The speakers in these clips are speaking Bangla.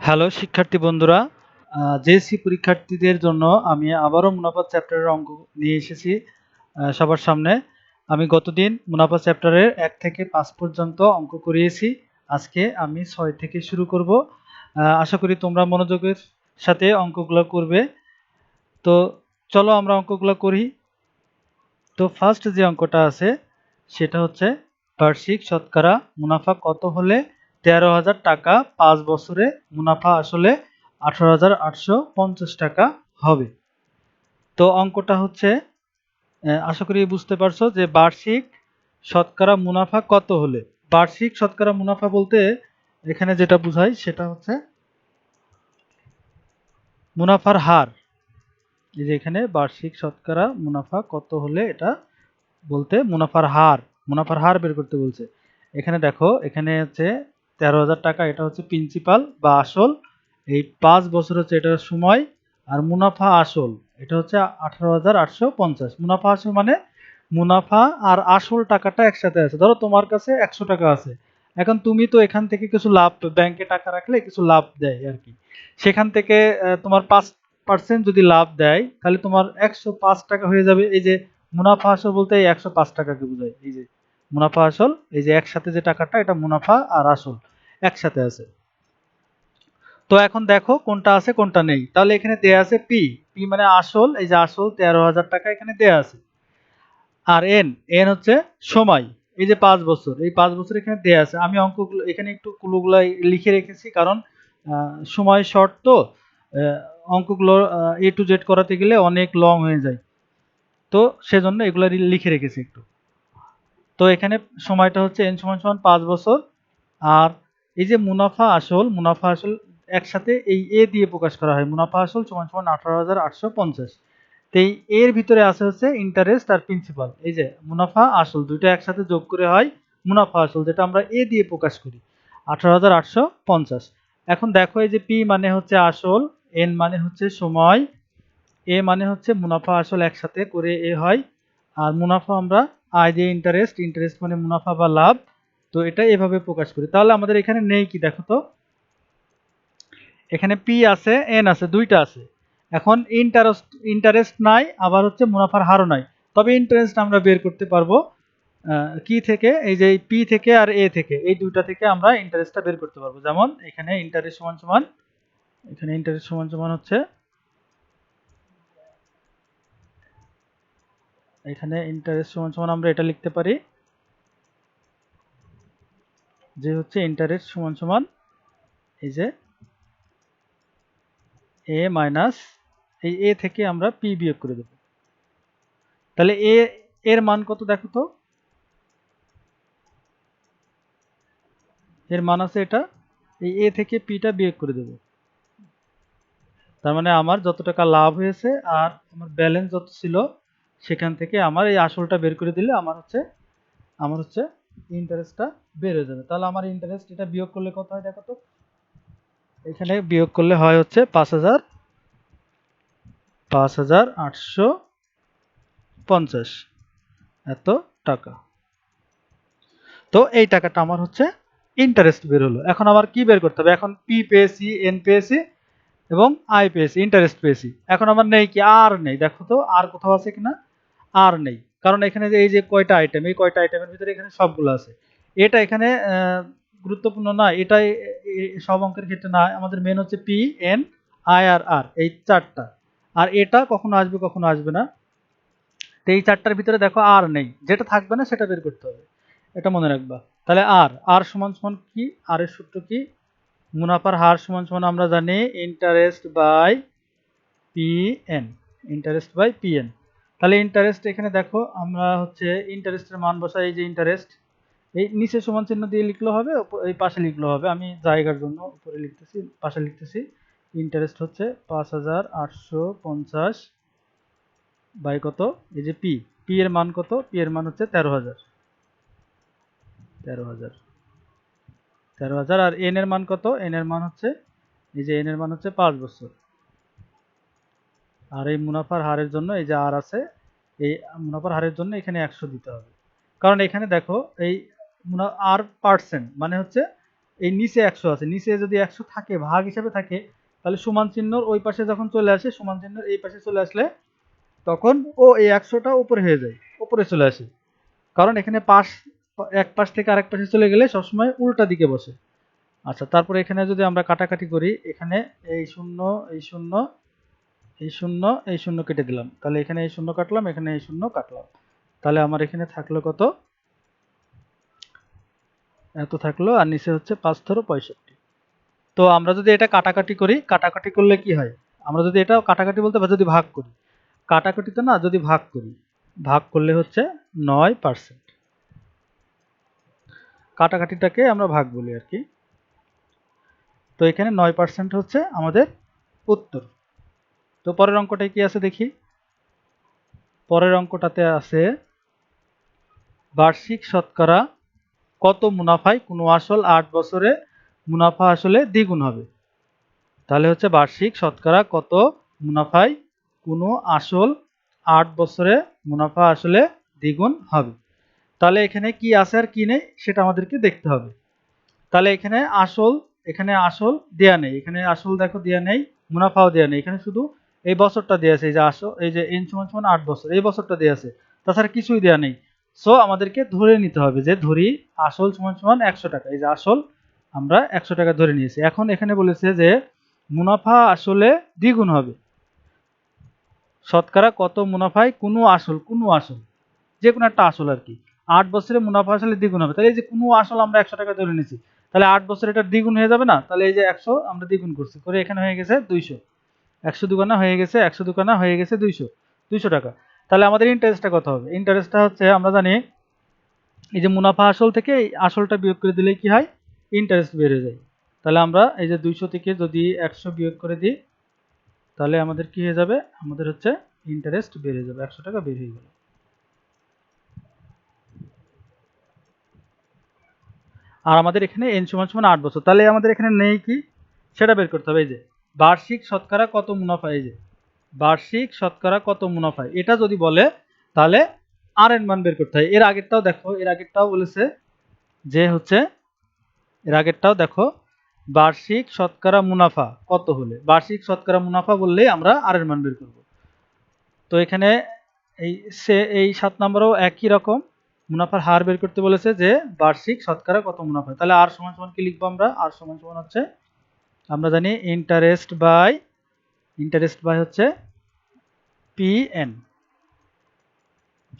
হ্যালো শিক্ষার্থী বন্ধুরা, জেএসসি পরীক্ষার্থীদের জন্য আমি আবারও মুনাফা চ্যাপ্টারের অঙ্ক নিয়ে এসেছি সবার সামনে। আমি গতদিন মুনাফা চ্যাপ্টারের 1 থেকে 5 পর্যন্ত অঙ্ক করিয়েছি। আজকে আমি 6 থেকে শুরু করব। আশা করি তোমরা মনোযোগের সাথে অঙ্কগুলো করবে। তো চলো আমরা অঙ্কগুলো করি। তো ফার্স্ট যে অঙ্কটা আছে সেটা হচ্ছে বার্ষিক শতকরা মুনাফা কত হলে 13,000 টাকা 5 বছরে মুনাফা আসলে 18,850 টাকা হবে। তো অঙ্কটা হচ্ছে আশা করি বুঝতে পারছো যে বার্ষিক শতকরা মুনাফা কত হলে, বার্ষিক শতকরা মুনাফা বলতে এখানে যেটা বোঝায় সেটা হচ্ছে মুনাফার হার। এই যে এখানে বার্ষিক শতকরা মুনাফা কত হলে এটা বলতে মুনাফার হার বের করতে বলছে। এখানে দেখো, এখানে হচ্ছে 13,000 টাকা, এটা হচ্ছে প্রিন্সিপাল বা আসল। এই 5 বছর হচ্ছে এটার সময়। আর মুনাফা আসল এটা হচ্ছে 18,850। মুনাফা আসল মানে মুনাফা আর আসল টাকাটা একসাথে আছে। ধরো তোমার কাছে 100 টাকা আছে, এখন তুমি তো এখান থেকে কিছু লাভ, ব্যাংকে টাকা রাখলে কিছু লাভ দেয় আর কি, সেখান থেকে তোমার 5% যদি লাভ দেয় তাহলে তোমার 105 টাকা হয়ে যাবে। এই যে মুনাফা আসল বলতে এই 105 টাকাকে বোঝায়। এই যে মুনাফা আসল, এই যে একসাথে যে টাকাটা, এটা মুনাফা আর আসল একসাথে আছে। তো এখন দেখো কোনটা আছে কোনটা নেই। তাহলে এখানে দেয়া আছে পি, পি মানে আসল, এই যে আসল 13,000 টাকা এখানে দেয়া আছে। আর এন, এন হচ্ছে সময়, এই যে 5 বছর, এই 5 বছর এখানে দেয়া আছে। আমি অঙ্কগুলো এখানে একটু ক্লুগুলো লিখে রেখেছি, কারণ সময় শর্ট তো অঙ্কগুলো এ টু জেড করাতে গেলে অনেক লং হয়ে যায়, তো সেজন্য এগুলো লিখে রেখেছি একটু। তো এখানে সময়টা হচ্ছে এন সমান সমান 5 বছর। আর এই যে মুনাফা আসল একসাথে এই এ দিয়ে প্রকাশ করা হয়। মুনাফা আসল সমান সমান 18,850। তো এই এর ভিতরে আছে হচ্ছে ইন্টারেস্ট আর প্রিন্সিপাল। এই যে মুনাফা আসল দুইটা একসাথে যোগ করে হয় মুনাফা আসল, যেটা আমরা এ দিয়ে প্রকাশ করি 18,850। এখন দেখো, এই যে পি মানে হচ্ছে আসল, এন মানে হচ্ছে সময়, এ মানে হচ্ছে মুনাফা আসল একসাথে করে এ হয়। আর মুনাফা আমরা আয় দিয়ে ইন্টারেস্ট, ইন্টারেস্ট মানে মুনাফা বা লাভ, তো এটা এভাবে প্রকাশ করি। তাহলে আমাদের এখানে নেই কি দেখো তো, এখানে পি আছে এন আছে, দুইটা আছে। এখন ইন্টারেস্ট নাই, আবার হচ্ছে মুনাফার হারও নাই। তবে ইন্টারেস্ট আমরা বের করতে পারবো কি থেকে, এই যে পি থেকে আর এ থেকে, এই দুইটা থেকে আমরা ইন্টারেস্টটা বের করতে পারবো। যেমন এখানে ইন্টারেস্ট সমান সমান, এখানে ইন্টারেস্ট সমান সমান হচ্ছে, এখানে ইন্টারেস্ট সমান সমান আমরা এটা লিখতে পারি যে হচ্ছে ইন্টারেস্ট সমান সমান এই যে এ মাইনাস, এই এ থেকে আমরা পি বিয়োগ করে দেব। তাহলে এ এর মান কত দেখো তো, এর মান আছে এটা, এই এ থেকে পিটা বিয়োগ করে দেব। তার মানে আমার যত টাকা লাভ হয়েছে আর আমার ব্যালেন্স যত ছিল সেখান থেকে আমার এই আসলটা বের করে দিলে আমার হচ্ছে ইন্টারেস্টটা বের হয়ে যাবে। তাহলে আমার ইন্টারেস্ট এটা বিয়োগ করলে কত হয় দেখো তো, এখানে বিয়োগ করলে হয় হচ্ছে 5,850 এত টাকা। তো এই টাকাটা আমার হচ্ছে ইন্টারেস্ট বের হলো। এখন আমার কি বের করতে হবে, এখন পি পেয়েছি, এন পেয়েছি এবং আই পেয়েছি, ইন্টারেস্ট পেয়েছি। এখন আমার নেই কি, আর নেই। দেখো তো আর কোথাও আছে কিনা, আর নেই। কারণ এখানে যে এই যে কয়টা আইটেম, এই কয়টা আইটেমের ভিতরে এখানে সবগুলো আছে। এটা এখানে গুরুত্বপূর্ণ না, এটাই সব অঙ্কের ক্ষেত্রে না। আমাদের মেন হচ্ছে পি, এন, আই আর আর, এই চারটা। আর এটা কখনো আসবে কখনো আসবে না। তো এই চারটার ভিতরে দেখো আর নেই, যেটা থাকবে না সেটা বের করতে হবে, এটা মনে রাখবা। তাহলে আর আর সমান সমান কি, আর এর সূত্র কি, মুনাফার হার সমান সমান আমরা জানি interest by P N, interest by P N. তাহলে ইন্টারেস্ট এখানে দেখো আমরা হচ্ছে ইন্টারেস্টের মান বসাই, এই যে ইন্টারেস্ট এই নিচে সমান চিহ্ন দিয়ে লিখলে হবে, এই পাশে লিখলে হবে। আমি জায়গার জন্য উপরে লিখতেছি, পাশে লিখতেছি। ইন্টারেস্ট হচ্ছে 5,850 বাই কত, এই যে পি, পি এর মান কত, পি এর মান হচ্ছে 13,000, 13,000, 13,000। আর এন এর মান কত, এন এর মান হচ্ছে, এই যে এন এর মান হচ্ছে 5 বছর। আর এই মুনাফার হারের জন্য এই যে আর আছে, এই মুনাফার হারের জন্য এখানে 100 দিতে হবে। কারণ এখানে দেখো এই আর পার্সেন্ট মানে হচ্ছে এই নিচে 100 আছে, নিচে যদি 100 থাকে ভাগ হিসেবে থাকে, তাহলে সমান চিহ্নর ওই পাশে যখন চলে আসে, সমান চিহ্নর এই পাশে চলে আসলে তখন ও এই 100টা উপরে হয়ে যায়, উপরে চলে আসে। কারণ এখানে পাশ, এক পাশ থেকে আরেক পাশে চলে গেলে সবসময় উল্টা দিকে বসে। আচ্ছা, তারপরে এখানে যদি আমরা কাটাকাটি করি, এখানে এই শূন্য, এই শূন্য, এই শূন্য, এই শূন্য কেটে দিলাম, তাহলে এখানে এই শূন্য কাটলাম, এখানে এই শূন্য কাটলাম, তাহলে আমার এখানে থাকলো কত, এত থাকলো, আর নিচে হচ্ছে 5 ধরো 65। তো আমরা যদি এটা কাটাকাটি করি, কাটাকাটি করলে কি হয়, আমরা যদি এটা কাটাকাটি বলতে বা যদি ভাগ করি, কাটাকাটিতে না যদি ভাগ করি, ভাগ করলে হচ্ছে 9%। কাটাকাটিটাকে আমরা ভাগ বলি আর কি। তো এখানে 9% হচ্ছে আমাদের উত্তর। তো পরের অঙ্কটায় কি আছে দেখি। পরের অঙ্কটাতে আছে বার্ষিক শতকরা কত মুনাফায় কোনো আসল 8 বছরে মুনাফা আসলে দ্বিগুণ হবে। তাহলে হচ্ছে বার্ষিক শতকরা কত মুনাফায় কোনো আসল 8 বছরে মুনাফা আসলে দ্বিগুণ হবে। তাহলে এখানে কি আছে আর কি নেই সেটা আমাদেরকে দেখতে হবে। তাহলে এখানে আসল দেয়া নেই, এখানে আসল দেখো দেয়া নেই, মুনাফাও দেয়া নেই, এখানে শুধু এই বছরটা দেয়া আছে, এই যে আসল, এই যে n সমান সমান 8 বছর, এই বছরটা দেয়া আছে, তাছাড়া কিছুই দেয়া নেই। সো আমাদেরকে ধরে নিতে হবে যে ধরি আসল সমান সমান 100 টাকা, এই যে আসল আমরা 100 টাকা ধরে নিয়েছি। এখন এখানে বলেছে যে মুনাফা আসলে দ্বিগুণ হবে, শতকরা কত মুনাফায় কোনো আসল, যে কোনো একটা আসল আর কি, 8 বছরে মুনাফা আসলে দ্বিগুণ হবে। তাহলে এই যে কোনো আসল আমরা 100 টাকা ধরে নিয়েছি, তাহলে 8 বছরে এটা দ্বিগুণ হয়ে যাবে না। তাহলে এই যে 100 আমরা দ্বিগুণ করছি, করে এখানে হয়ে গেছে 200, 100 দুগুণা হয়ে গেছে, 100 দুগুণা হয়ে গেছে 200 টাকা। তাহলে আমাদের ইন্টারেস্টটা কত হবে, ইন্টারেস্টটা হচ্ছে আমরা জানি এই যে মুনাফা আসল থেকে এই আসলটা বিয়োগ করে দিলে কি হয়, ইন্টারেস্ট বের হয়ে যায়। তাহলে আমরা এই যে 200 থেকে যদি 100 বিয়োগ করে দিই, তাহলে আমাদের কি হয়ে যাবে, আমাদের হচ্ছে ইন্টারেস্ট বের হয়ে যাবে, 100 টাকা বের হয়ে গেল। আর আমাদের এখানে n সমান সমান 8 বছর, তাহলে আমাদের এখানে নেই কি সেটা বের করতে হবে। এই যে বার্ষিক শতকরা কত মুনাফা, এই যে বার্ষিক শতকরা কত মুনাফা, এটা যদি বলে তাহলে আর এর মান বের করতে হয়। এর আগেরটাও দেখো, এর আগেরটাও বলেছে যে হচ্ছে, এর আগেরটাও দেখো বার্ষিক শতকরা মুনাফা কত হলে, বার্ষিক শতকরা মুনাফা বললেই আমরা আর এর মান বের করব। তো এখানে এই 7 নম্বরেও একই রকম মুনাফার হার বের করতে বলেছে যে বার্ষিক শতকরা কত মুনাফা। তাহলে আর সমান সমান কি লিখবো আমরা, আর সমান সমান হচ্ছে আমরা জানি ইন্টারেস্ট বাই হচ্ছে PN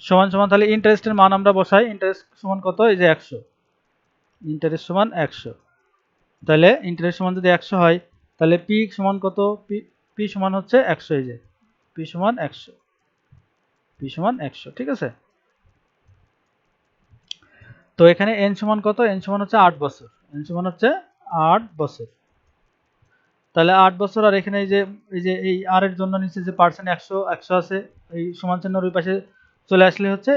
সমান সমান, তাহলে ইন্টারেস্টের মান আমরা বসাই, ইন্টারেস্ট সমান কত, এই যে 100, ইন্টারেস্ট সমান 100। তাহলে ইন্টারেস্ট সমান যদি 100 হয়, তাহলে পি সমান কত, পি সমান হচ্ছে 100, এই যে পি সমান 100, পি সমান 100, ঠিক আছে। তো এখানে এন সমান কত, এন সমান হচ্ছে 8 বছর, এন সমান হচ্ছে 8 বছর। তাহলে 8 বছর, আর এখানে এই যে এই আর এর জন্য নিচে যে পার্সেন্ট 100 আছে, এই সমান চিহ্নের ওই পাশে চলে আসলে হচ্ছে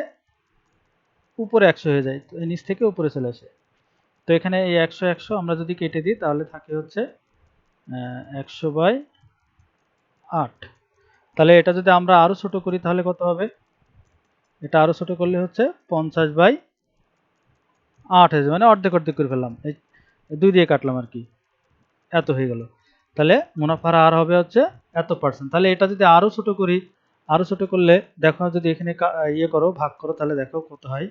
উপরে 100 হয়ে যায়, তো এই নিচ থেকে উপরে চলে আসে। তো এখানে এই 100 আমরা যদি কেটে দিই, তাহলে থাকে হচ্ছে 100/8। তাহলে এটা যদি আমরা আরো ছোট করি তাহলে কত হবে, এটা আরো ছোট করলে হচ্ছে 50/8 হয়ে যাবে, মানে অর্ধেক অর্ধেক করে ফেললাম, এই 2 দিয়ে কাটলাম আর কি, এত হয়ে গেল। তাহলে মুনাফার হার হবে হচ্ছে এত %। তাহলে এটা যদি আরো ছোট করি, আরো ছোট করলে দেখো যদি এখানে ইয়ে করো, ভাগ করো, তাহলে দেখো কত হয়।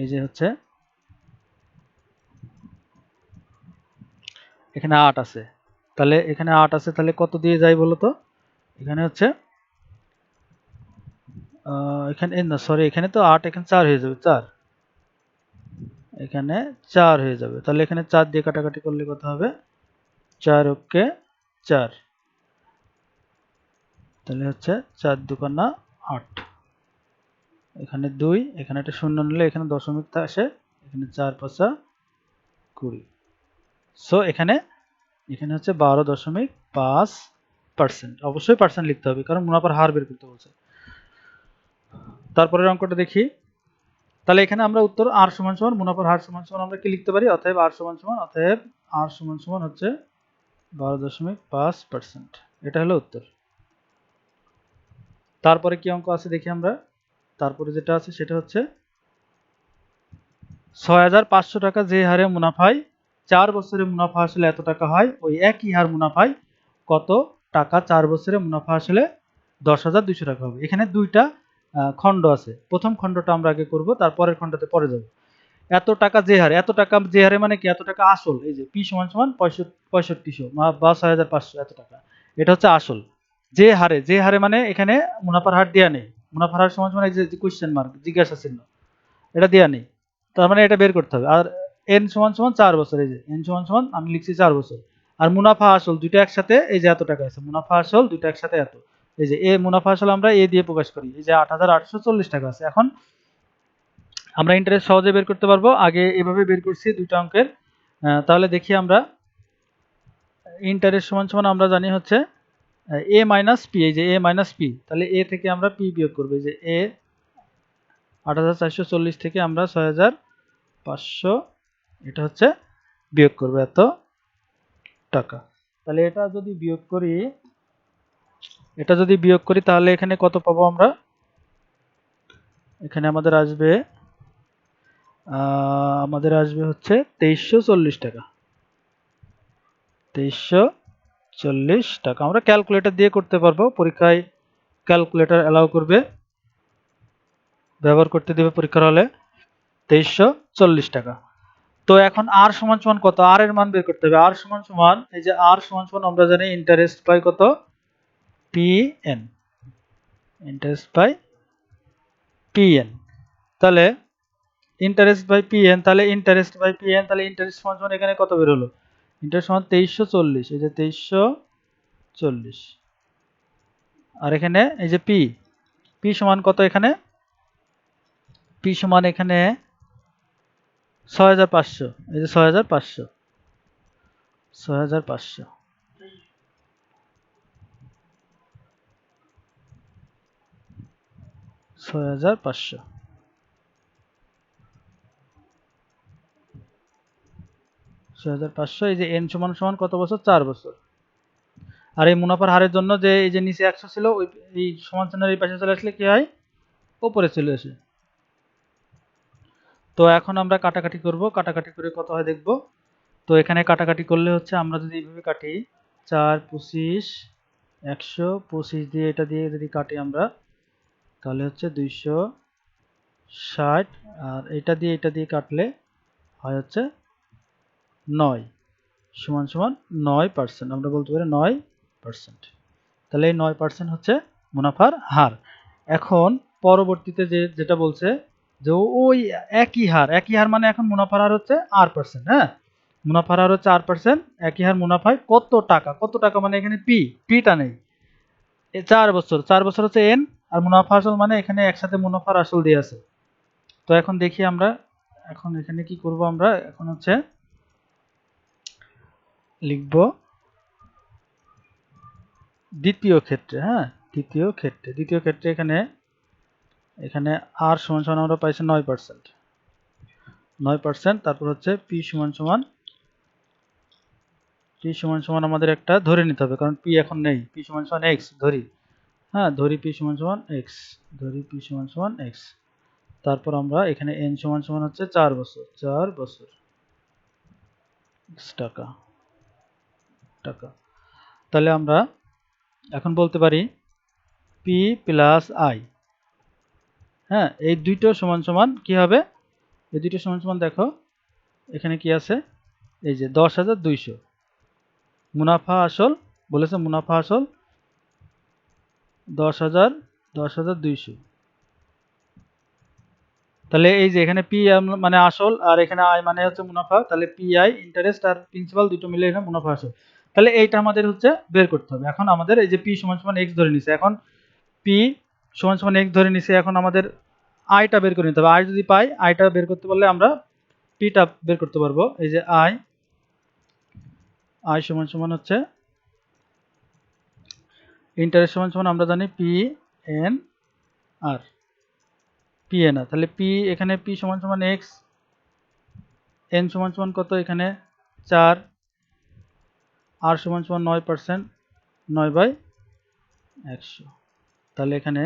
এই যে হচ্ছে এখানে 8 আছে, তাহলে এখানে 8 আছে, তাহলে কত দিয়ে যায় বলো তো, এখানে হচ্ছে এখানে না সরি, এখানে তো 8, এখানে 4 হয়ে যাবে, 4, এখানে 4 হয়ে যাবে। তাহলে এখানে 4 দিয়ে কাটাকাটি করলে কত হবে, 4 ওকে 4, তাহলে হচ্ছে 4 দুগুণা 8, এখানে 2, এখানে একটা শূন্য নিলে এখানে দশমিক আসে, এখানে 4 5 20। সো এখানে হচ্ছে 12.5%। অবশ্যই পার্সেন্ট লিখতে হবে কারণ মুনাফার হার বের করতে বলছে। তারপরের অঙ্কটা দেখি। তাহলে এখানে আমরা উত্তর আর সমান সমান মুনাফার হার সমান সমান আমরা কি লিখতে পারি, অতএব আর সমান সমান হচ্ছে 12.5%, এটা হলো উত্তর। তারপরে কি অঙ্ক আছে দেখি আমরা। তারপরে যেটা আছে সেটা হচ্ছে 6,500 টাকা যে হারে মুনাফায় 4 বছরে মুনাফা আসলে এত টাকা হয়, ওই একই হার মুনাফায় কত টাকা 4 বছরে মুনাফা আসলে 10,200 টাকা হবে। এখানে দুইটা খণ্ড আছে, প্রথম খণ্ডটা আমরা আগে করব, তারপরের খণ্ডতে পরে যাব। এত টাকা যে হারে, এত টাকা যে হারে মানে কি, এত টাকা আসল, এই যে পি সমান সমান 6500 বা 6500 এত টাকা, এটা হচ্ছে আসল। যে হারে মানে এখানে মুনাফার হার দেয়া নেই, মুনাফার হার সমান সমান এই যে কোশ্চেন মার্ক, জিজ্ঞাসা চিহ্ন, এটা দেয়া নেই, তার মানে এটা বের করতে হবে। আর এন সমান সমান 4 বছর, এই যে এন সমান সমান আমি লিখছি 4 বছর, আর মুনাফা আসল দুটো একসাথে, এই যে এত টাকা আছে, মুনাফা আসল দুটো একসাথে এত, এই যে এ মুনাফা আসল আমরা এ দিয়ে প্রকাশ করি, এই যে 8840 টাকা আছে। এখন আমরা ইন্টারেস্ট সহজে বের করতে পারবো, আগে এভাবে বের করছি দুইটা অঙ্কের। তাহলে দেখি আমরা ইন্টারেস্ট সমান সমান আমরা জানি হচ্ছে এ মাইনাস পি, এই যে এ মাইনাস পি, তাহলে এ থেকে আমরা পি বিয়োগ করবো, এই যে এ 8440 থেকে আমরা 6500 এটা হচ্ছে বিয়োগ করবো এত টাকা। তাহলে এটা যদি বিয়োগ করি তাহলে এখানে কত পাবো আমরা, এখানে আমাদের আসবে হচ্ছে 2340 টাকা, 2340 টাকা। আমরা ক্যালকুলেটর দিয়ে করতে পারবো, পরীক্ষায় ক্যালকুলেটর অ্যালাউ করবে, ব্যবহার করতে দেবে পরীক্ষার হলে। 2340 টাকা। তো এখন আর সমান সমান কত, আর এর মান বের করতে হবে। আর সমান সমান, এই যে আর সমান সমান আমরা জানি ইন্টারেস্ট বাই কত, P N, interest by P N. তাহলে ইন্টারেস্ট বাই পি এন, তাহলে ইন্টারেস্ট বাই পি এন, তাহলে ইন্টারেস্ট সমান সমান এখানে কত বের হলো, ইন্টারেস্ট সমান 2340, এই যে 2340, আর এখানে এই যে পি, পি সমান কত, এখানে পি সমান এখানে 6500, এই যে 6500, 6500, 6500, 6500, এই যে এন সমান সমান কত বছর, 4 বছর। আর এই মুনাফার হারের জন্য যে এই যে নিচে 100 ছিল, ওই এই সমান চিহ্নের এই পাশে চলে আসলে কি হয়, উপরে চলে আসে। তো এখন আমরা কাটাকাটি করব, কাটাকাটি করে কত হয় দেখব। তো এখানে কাটাকাটি করলে হচ্ছে আমরা যদি এইভাবে কাটি, 4 25 100, 25 দিয়ে এটা দিয়ে যদি কাটি আমরা, তাহলে হচ্ছে 260, আর এটা দিয়ে কাটলে হয় হচ্ছে 9 সমান সমান 9%, আমরা বলতে পারি 9%। তাহলে এই 9% হচ্ছে মুনাফার হার। এখন পরবর্তীতে যেটা বলছে যে ওই একই হার মানে এখন মুনাফার হার হচ্ছে R%, হ্যাঁ, মুনাফার হার হচ্ছে R%, একই হার মুনাফায় কত টাকা মানে এখানে পিটা নেই, 4 বছর, 4 বছর হচ্ছে এন, আর মুনাফা আসল মানে এখানে একসাথে মুনাফার আসল দিয়ে আছে। তো এখন দেখি আমরা, এখন এখানে কি করব, আমরা এখন হচ্ছে লিখব দ্বিতীয় ক্ষেত্রে, হ্যাঁ, দ্বিতীয় ক্ষেত্রে এখানে আর সমান সমান আমরা পাইছি 9%, তারপর হচ্ছে পি সমান সমান আমাদের একটা ধরে নিতে হবে, কারণ পি এখন নেই, পি সমান সমান এক্স ধরি, হ্যাঁ, ধরি পি সমান সমান এক্স, ধরি পি সমান সমান এক্স। তারপর আমরা এখানে এন সমান সমান হচ্ছে 4 বছর, 4 বছর, টাকা টাকা। তাহলে আমরা এখন বলতে পারি পি প্লাস আই, হ্যাঁ, এই দুইটো সমান সমান কি হবে, এই দুইটো সমান সমান দেখো এখানে কি আছে, এই যে 10,200 মুনাফা আসল, বলেছে মুনাফা আসল 10,200। তাহলে এই যে এখানে পি মানে আসল, আর এখানে আই মানে হচ্ছে মুনাফা, তাহলে পি আই ইন্টারেস্ট আর প্রিন্সিপাল দুটো মিলে এখানে মুনাফা আসল। তাহলে এইটা আমাদের হচ্ছে বের করতে হবে। এখন আমাদের এই যে পি সমান সমান এক্স ধরে নিছে, এখন পি সমান সমান এক্স ধরে নিছে, এখন আমাদের আইটা বের করে নিতে হবে। আই যদি পাই, আইটা বের করতে পারলে আমরা পিটা বের করতে পারবো। এই যে আই সমান সমান হচ্ছে ইন্টারেস্ট সমান সমান আমরা জানি পি এন আর, পি এন আর, তাহলে পি এখানে পি সমান সমান এক্স, এন সমান সমান কত, এখানে 4, আর সমান সমান 9%, 9/100। তাহলে এখানে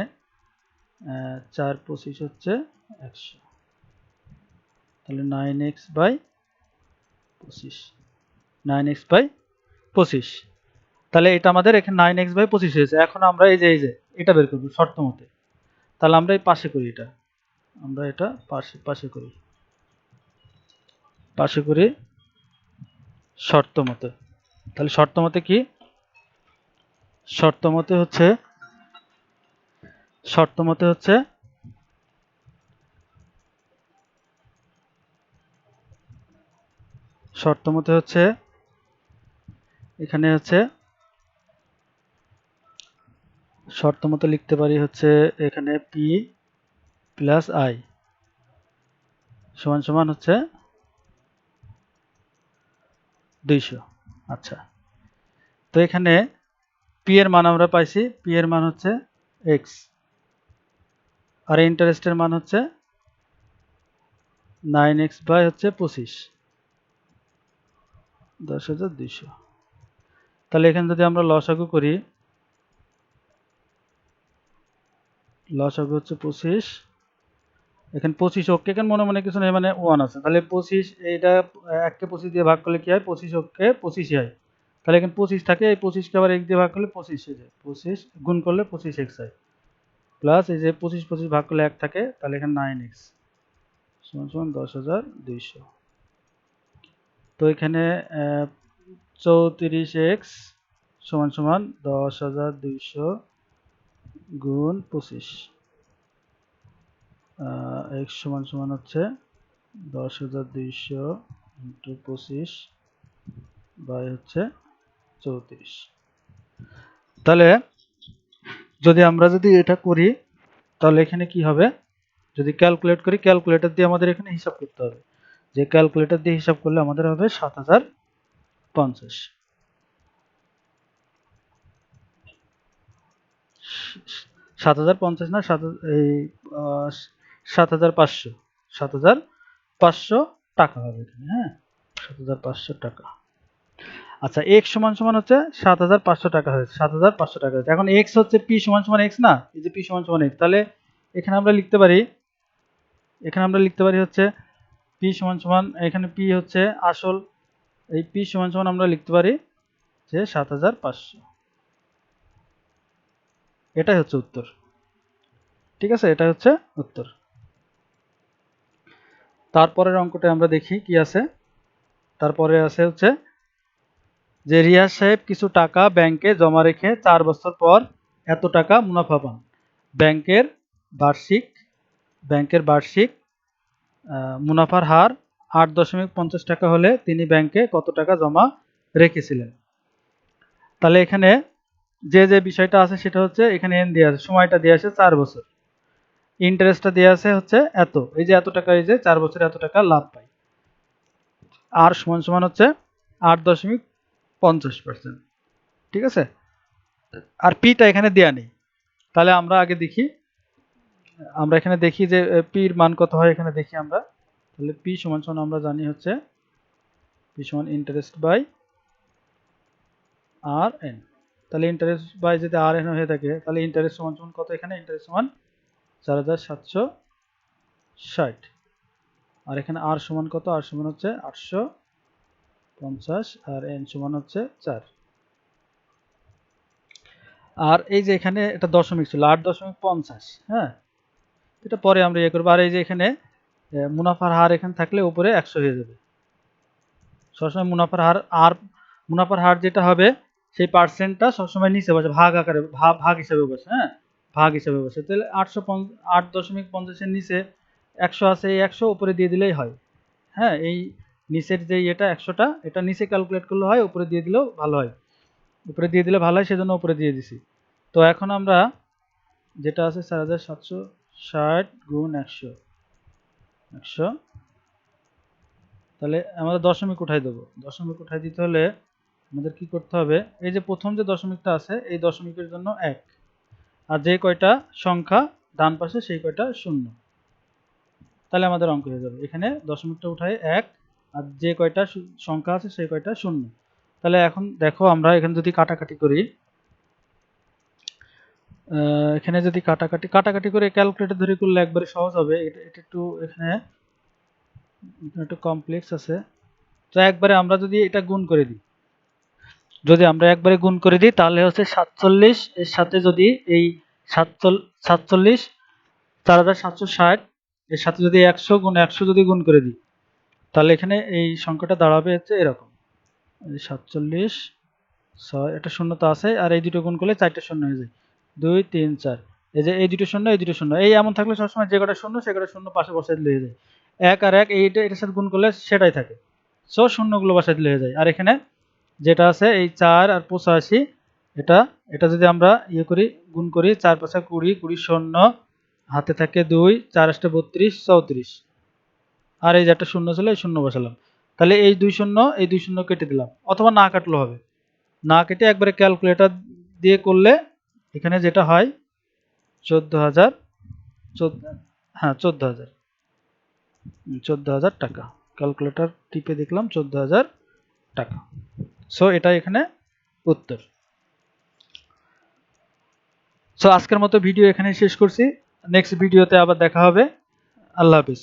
4 25 হচ্ছে 100, তাহলে 9x/100, 25 9x/25। তাহলে এটা আমাদের এখানে 9x/25 হয়েছে। এখন আমরা এই যে এটা বের করব শর্ত মতে। তাহলে আমরা এই পাশে করি এটা, আমরা এটা পাশে করি শর্ত মতে। তাহলে শর্ত মতে কি? শর্ত মতে হচ্ছে এখানে হচ্ছে শর্ত মতে লিখতে পারি হচ্ছে এখানে p প্লাস i সমান সমান হচ্ছে 200। আচ্ছা, তো এখানে p এর মান আমরা পাইছি, p এর মান হচ্ছে x, আর ইন্টারেস্টের মান হচ্ছে 9x/25 10,200। তাহলে এখানে যদি আমরা লসাগু করি, লসাগু হচ্ছে 25, এখানে 25 অক্ষে এখানে মনে মনে কিছু নেই, মানে 1 আছে, তাহলে 25 এইটা 1 কে 25 দিয়ে ভাগ করলে কি হয়? 25 অক্ষে 25ই হয়। তাহলে এখানে 25 থাকে, এই 25 কে আবার 1 দিয়ে ভাগ করলে 25 হয়ে যায়, 25 গুণ করলে 25x হয়, প্লাস এই যে 25 ভাগ করলে 1 থাকে, তাহলে এখানে 9x সমান সমান 10,200। তো এখানে 34x সমান সমান 10,200 গুণ 25, x সমান সমান হচ্ছে 10,200 ইন্টু 25 বাই হচ্ছে 34। তাহলে যদি আমরা এটা করি, তাহলে এখানে কি হবে? যদি ক্যালকুলেট করি, ক্যালকুলেটর দিয়ে আমাদের এখানে হিসাব করতে হবে, যে ক্যালকুলেটর দিয়ে হিসাব করলে আমাদের হবে 7,050, 7,050 না, 7,500, 7,500 টাকা হবে এখানে। হ্যাঁ, 7,500 টাকা। আচ্ছা, x সমান সমান হচ্ছে 7,500 টাকা হয়েছে, 7,500 টাকা হয়েছে। এখন x হচ্ছে p সমান সমান x না, এই যে p সমান সমান x, তাহলে এখানে আমরা লিখতে পারি হচ্ছে p সমান সমান, এখানে p হচ্ছে আসল, এই p সমান সমান আমরা লিখতে পারি যে 7,500। এটাই হচ্ছে উত্তর। ঠিক আছে, এটা হচ্ছে উত্তর। তারপরের অঙ্কটা আমরা দেখি কি আছে। তারপরে আছে হচ্ছে যে রিয়াজ সাহেব কিছু টাকা ব্যাংকে জমা রেখে 4 বছর পর এত টাকা মুনাফা পান। ব্যাংকের বার্ষিক মুনাফার হার 8.50 টাকা হলে তিনি ব্যাংকে কত টাকা জমা রেখেছিলেন? তাহলে এখানে যে বিষয়টা আছে সেটা হচ্ছে এখানে এন দেওয়া আছে, সময়টা দেওয়া আছে 4 বছর, ইন্টারেস্টটা দেওয়া আছে হচ্ছে এত, এই যে এত টাকা, এই যে 4 বছরে এত টাকা লাভ পাই, আর সমান সমান হচ্ছে 8.50%। ঠিক আছে, আর পিটা এখানে দেয়া নেই। তাহলে আমরা আগে দেখি, এখানে দেখি যে পির মান কত হয়, এখানে দেখি আমরা। তাহলে পি সমান সমান আমরা জানি হচ্ছে পি সমান ইন্টারেস্ট বাই আর এন। তাহলে ইন্টারেস্ট বাই যদি আর এন হয়ে থাকে, তাহলে ইন্টারেস্ট সমান সমান কত? এখানে ইন্টারেস্ট সমান 4,760, আর এখানে আর সমান কত? আর সমান হচ্ছে 850, আর এন সমান হচ্ছে 4। আর এই যে এখানে এটা দশমিক ছিল 8.50, হ্যাঁ, এটা পরে আমরা ইয়ে করবো। আর এই যে এখানে মুনাফার হার এখানে থাকলে উপরে 100 হয়ে যাবে, সবসময় মুনাফার হার যেটা হবে সেই পার্সেন্টটা সবসময় নিচে বসে, ভাগ আকারে, ভাগ হিসাবে বসে। হ্যাঁ, ভাগ হিসাবে বসে। তাহলে 8.50-এর নিচে 100 আছে, এই 100 উপরে দিয়ে দিলেই হয়। হ্যাঁ, এই নিচের যে এটা 100টা, এটা নিচে ক্যালকুলেট করলে হয়, উপরে দিয়ে দিলেও ভালো হয়, উপরে দিয়ে দিলে ভালো হয়, সেজন্য উপরে দিয়ে দিছি। তো এখন আমরা যেটা আছে 4,760 গুণ 100, তাহলে আমাদের দশমিক উঠাই দেবো। দশমিক উঠাই দিতে হলে আমাদের কি করতে হবে? এই যে প্রথম যে দশমিকটা আছে, এই দশমিকের জন্য 1, আর যে কয়টা সংখ্যা ডান পাশে সেই কয়টা শূন্য, তাহলে আমাদের অঙ্ক হয়ে যাবে। এখানে দশমিকটা উঠাই 1, আর যে কয়টা সংখ্যা আছে সেই কয়টা শূন্য। তাহলে এখন দেখো, আমরা এখানে যদি কাটাকাটি করি, এখানে যদি কাটাকাটি করে ক্যালকুলেটর ধরে করলে একবারে সহজ হবে। এটা একটু এখানে একটু কমপ্লেক্স আছে। তো একবারে আমরা যদি এটা গুণ করে দিই, তাহলে হচ্ছে 47 এর সাথে যদি এই 47 4760 এর সাথে যদি 100 গুণ 100 যদি গুণ করে দিই, তাহলে এখানে এই সংখ্যাটা দাঁড়াবে হচ্ছে এরকম। 47 6 একটা শূন্য তো আছে, আর এই দুটো গুণ করলে 4টা শূন্য হয়ে যায়, 2 3 4। এই যে এই দুটো শূন্য, এই দুটো শূন্য, এই এমন থাকলে সবসময় যে কটা শূন্য সে কটা শূন্য পাশে বসাই দিলে হয়ে যায়। 1 আর 1 এইটা এটার সাথে গুণ করলে সেটাই থাকে, সো শূন্যগুলো বসাই দিলে হয়ে যায়। আর এখানে যেটা আছে এই 4 আর 85, এটা এটা যদি আমরা ইয়ে করি, গুণ করি, 4 5 20, 20 শূন্য, হাতে থাকে 2, 4 8 32, 34। আর এই যে একটা শূন্য ছিল, এই শূন্য বসালাম। তাহলে এই দুই শূন্য কেটে দিলাম, অথবা না কাটলেও হবে, না কেটে একবারে ক্যালকুলেটর দিয়ে করলে এখানে যেটা হয় 14,000, হ্যাঁ 14,000 টাকা। ক্যালকুলেটর টিপে দেখলাম 14,000 টাকা। সো এটা এখানে উত্তর। সো আজকের মতো ভিডিও এখানেই শেষ করছি, নেক্সট ভিডিওতে আবার দেখা হবে। আল্লাহ হাফিজ।